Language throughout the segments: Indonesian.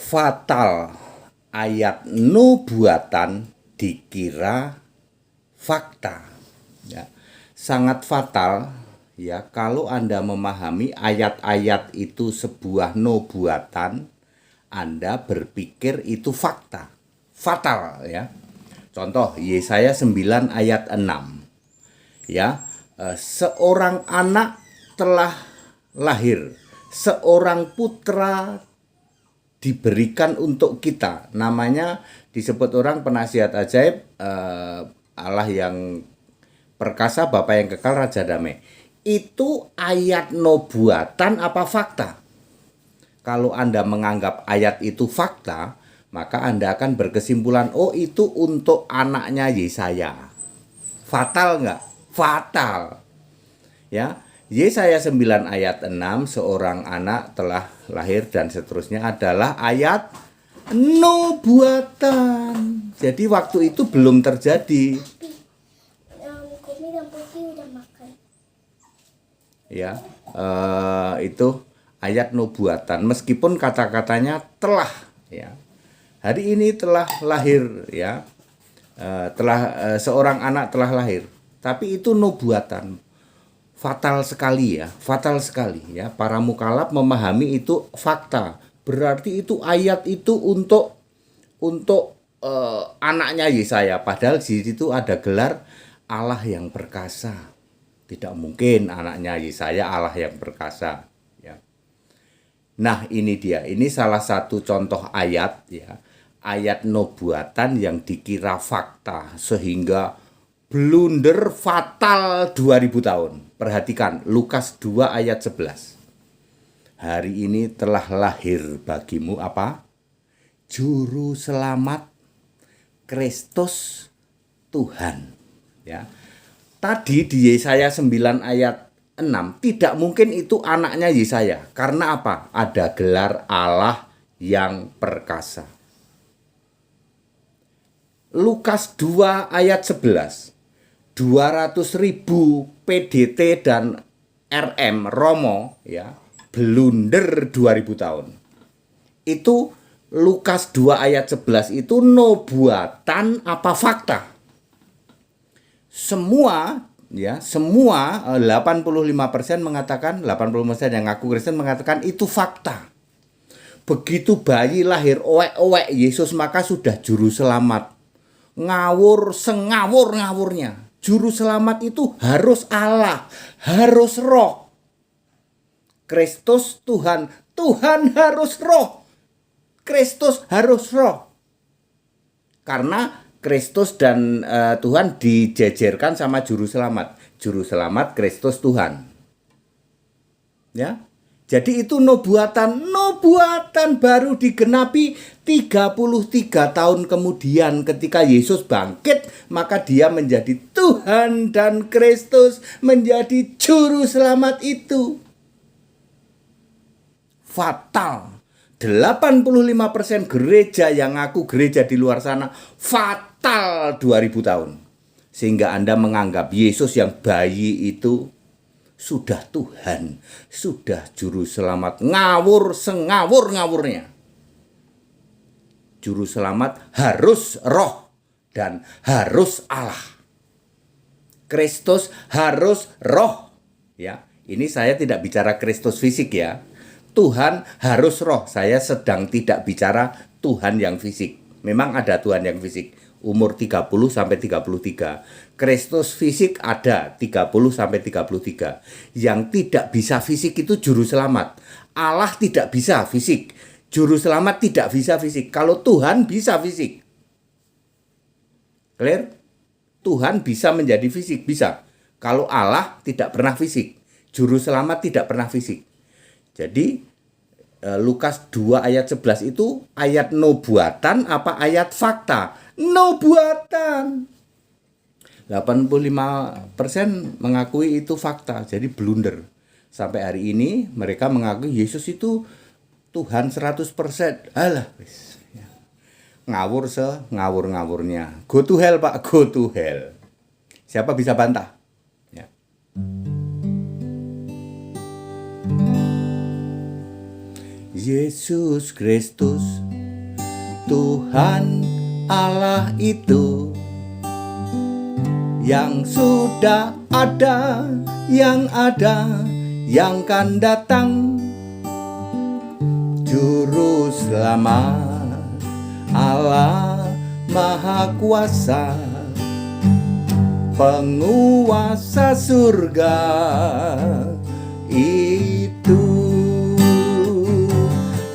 fatal ayat nubuatan dikira fakta. Ya, sangat fatal ya kalau Anda memahami ayat-ayat itu sebuah nubuatan, Anda berpikir itu fakta. Fatal ya. Contoh Yesaya 9 ayat 6. Ya, seorang anak telah lahir, seorang putra diberikan untuk kita. Namanya disebut orang penasihat ajaib, Allah yang perkasa, Bapa yang kekal, Raja damai. Itu ayat nubuatan apa fakta? Kalau Anda menganggap ayat itu fakta, maka Anda akan berkesimpulan, oh itu untuk anaknya Yesaya. Fatal nggak? Fatal. Ya, Yesaya 9 ayat 6, seorang anak telah lahir dan seterusnya adalah ayat nubuatan. Jadi waktu itu belum terjadi. Kopi dan Putih udah makan. Ya, itu ayat nubuatan. Meskipun kata-katanya telah. Ya, hari ini telah lahir. Ya, seorang anak telah lahir. Tapi itu nubuatan. Fatal sekali ya, fatal sekali ya. Para mukallaf memahami itu fakta. Berarti itu ayat itu untuk anaknya Yesaya. Padahal di situ ada gelar Allah yang perkasa. Tidak mungkin anaknya Yesaya Allah yang perkasa. Ya. Nah ini dia. Ini salah satu contoh ayat ya. Ayat nubuatan yang dikira fakta sehingga blunder fatal 2000 tahun. Perhatikan Lukas 2 ayat 11. Hari ini telah lahir bagimu apa? Juru selamat Kristus Tuhan. Ya. Tadi di Yesaya 9 ayat 6 tidak mungkin itu anaknya Yesaya. Karena apa? Ada gelar Allah yang perkasa. Lukas 2 ayat 11. 200.000 PDT dan RM Romo ya blunder 2000 tahun. Itu Lukas 2 ayat 11 itu nubuatan apa fakta? Semua 85% mengatakan, 80% yang ngaku Kristen mengatakan itu fakta. Begitu bayi lahir owek-owek Yesus maka sudah juru selamat. Ngawur sengawur-ngawurnya. Juru selamat itu harus Allah, harus roh. Kristus Tuhan, Tuhan harus roh. Kristus harus roh. Karena Kristus dan Tuhan dijejerkan sama juru selamat. Juru selamat Kristus Tuhan. Ya. Jadi itu nubuatan baru digenapi 33 tahun kemudian ketika Yesus bangkit, maka dia menjadi Tuhan dan Kristus menjadi juru selamat itu. Fatal. 85% gereja yang ngaku gereja di luar sana fatal 2000 tahun. Sehingga Anda menganggap Yesus yang bayi itu sudah Tuhan, sudah juru selamat, ngawur sengawur-ngawurnya. Juru selamat harus roh dan harus Allah. Kristus harus roh. Ya, ini saya tidak bicara Kristus fisik ya. Tuhan harus roh. Saya sedang tidak bicara Tuhan yang fisik. Memang ada Tuhan yang fisik. Umur 30 sampai 33. Kristus fisik ada 30 sampai 33. Yang tidak bisa fisik itu juru selamat. Allah tidak bisa fisik. Juru selamat tidak bisa fisik. Kalau Tuhan bisa fisik. Clear? Tuhan bisa menjadi fisik, bisa. Kalau Allah tidak pernah fisik. Juru selamat tidak pernah fisik. Jadi Lukas 2 ayat 11 itu ayat nubuatan apa ayat fakta? Nubuatan. 85% mengakui itu fakta, jadi blunder. Sampai hari ini mereka mengakui Yesus itu Tuhan 100%. Alah, ngawur ngawur-ngawurnya. Go to hell Pak, go to hell. Siapa bisa bantah? Ya. Yesus Kristus Tuhan Allah itu yang sudah ada, yang ada, yang akan datang, Juru Selamat, Allah Maha Kuasa, penguasa surga itu.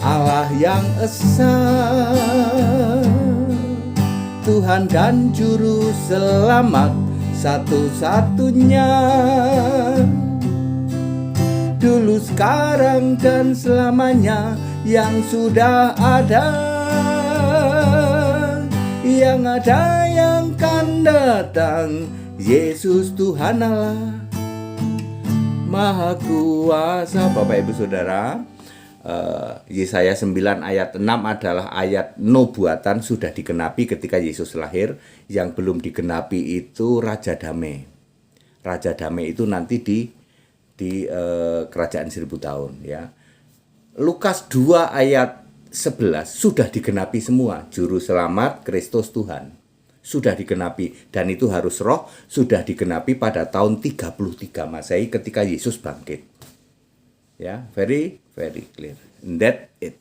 Allah yang esa, Tuhan dan Juru Selamat satu-satunya, dulu, sekarang, dan selamanya, yang sudah ada, yang ada, yang akan datang, Yesus Tuhan Allah Maha Kuasa. Bapak Ibu Saudara, Yesaya 9 ayat 6 adalah ayat nubuatan sudah digenapi ketika Yesus lahir. Yang belum digenapi itu Raja Damai. Raja Damai itu nanti di kerajaan 1000 tahun ya. Lukas 2 ayat 11 sudah digenapi semua. Juru Selamat Kristus Tuhan sudah digenapi, dan itu harus roh, sudah digenapi pada tahun 33 Masehi ketika Yesus bangkit. Ya, very clear. That it.